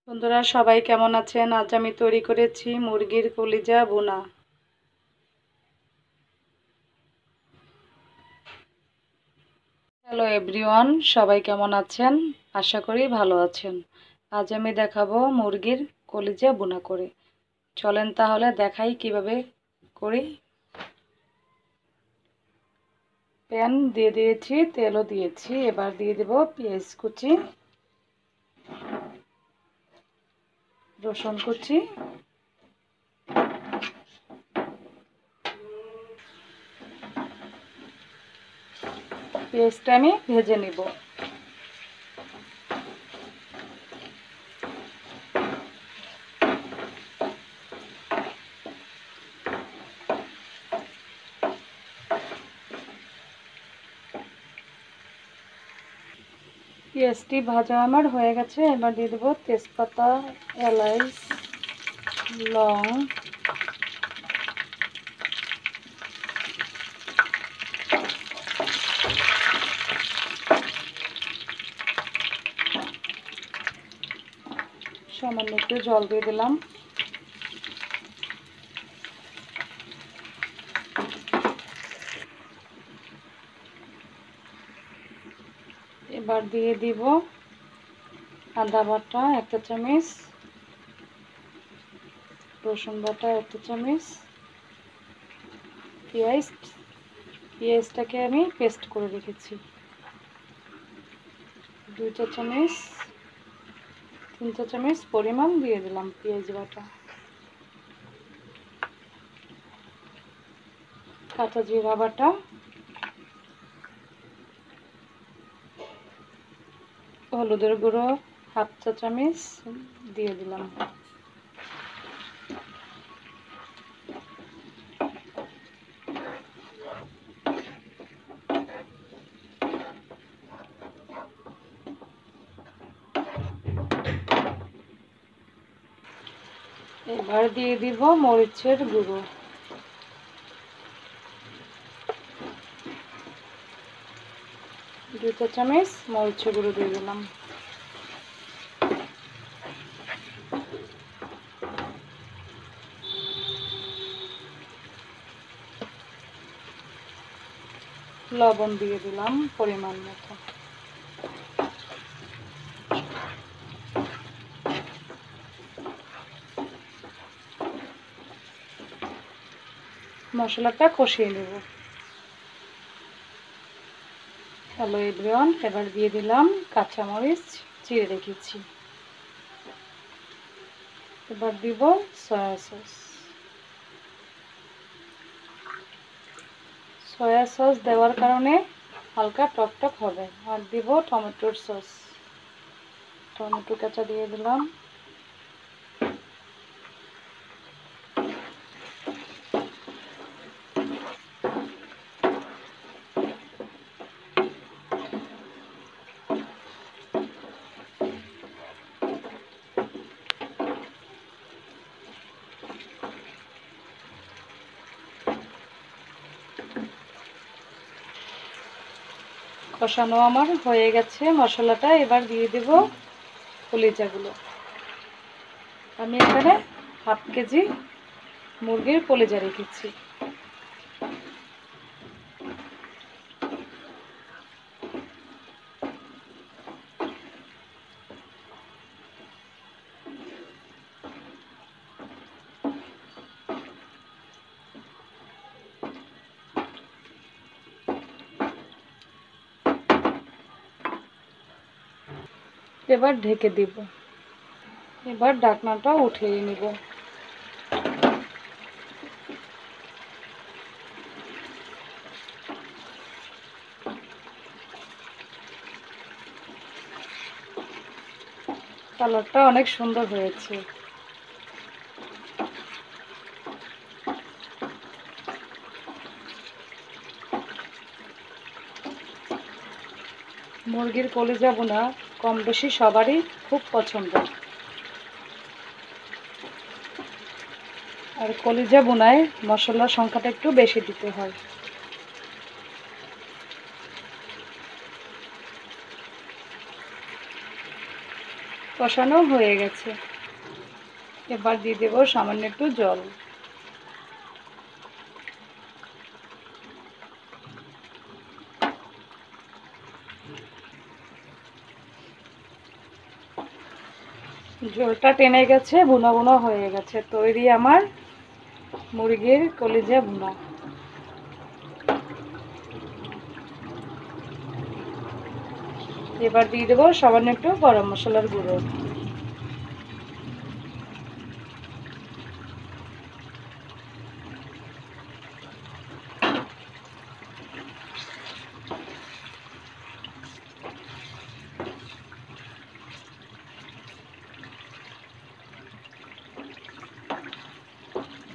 বন্ধুরা সবাই কেমন আছেন? আজ আমি তৈরি করেছি মুরগির কলিজা ভুনা। হ্যালো এভরিওয়ান, সবাই কেমন আছেন? আশা করি ভালো আছেন। আজ আমি দেখাবো মুরগির কলিজা ভুনা করে। চলেন তাহলে দেখাই কিভাবে করি। প্যান দিয়ে দিয়েছি, তেলও দিয়েছি। এবার দিয়ে দেব পেঁয়াজ কুচি, রসুন কুচি, পেঁয়াজটা আমি ভেজে নেব। পেঁয়াজটি ভাজা আমার হয়ে গেছে। এবার দিয়ে দেবো তেজপাতা, এলাচ, লং, সামান্য একটু জল দিয়ে দিলাম। এবার দিয়ে দিব আদা বাটা 1 চামচ, রসুন বাটা 1 চামচ, পেঁয়াজটাকে আমি পেস্ট করে রেখেছি 2 চামচ, 3 চামচ পরিমাণ দিয়ে দিলাম পেঁয়াজ বাটা। কাঁচা জিরা বাটা, হলুদের গুঁড়ো 1/2 চা চামচ দিয়ে দিলাম। এবার দিয়ে দিব মরিচের গুঁড়ো, 2 চা চামচ মরিচের গুঁড়ো দিয়ে দিলাম। লবণ দিয়ে দিলাম পরিমাণ মতো। মশলাটা কষিয়ে নেব। হ্যালো এভরিওয়ান, এবার দিয়ে দিলাম কাঁচামরিচ চিড়ে রেখেছি। এবার দিব সয়া সস। সয়া সস দেওয়ার কারণে হালকা টকটক হবে। আর দিব টমেটোর সস, টমেটো কাঁচা দিয়ে দিলাম। কষানো আমার হয়ে গেছে মশলাটা। এবার দিয়ে দেব কলিজাগুলো। আমি এখানে 1/2 কেজি মুরগির কলিজা রেখেছি। এবার ঢেকে দিব। এবার ঢাকনাটা উঠিয়ে নিব। কালারটা অনেক সুন্দর হয়েছে। মুরগির কলিজা ভুনা কম বেশি সবারই খুব পছন্দ। আর কলিজা ভুনায় মশলার সংখ্যাটা একটু বেশি দিতে হয়। কষানো হয়ে গেছে। এবার দিয়ে দেব সামান্য একটু জল। ঝোলটা টেনে গেছে, ভুনা ভুনা হয়ে গেছে। তৈরি আমার মুরগির কলিজা ভুনা। এবার দিয়ে দেবো সামান্য একটু গরম মশলার গুঁড়ো।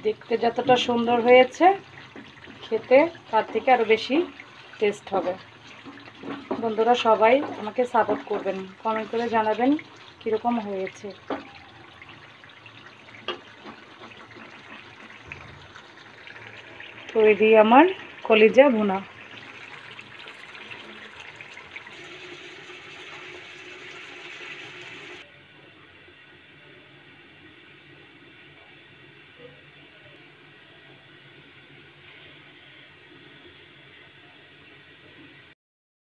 দেখতে যতটা সুন্দর হয়েছে, খেতে তার থেকে আরও বেশি টেস্ট হবে। বন্ধুরা সবাই আমাকে সাপোর্ট করবেন, কমেন্ট করে জানাবেন কীরকম হয়েছে। তৈরি আমার কলিজা ভুনা।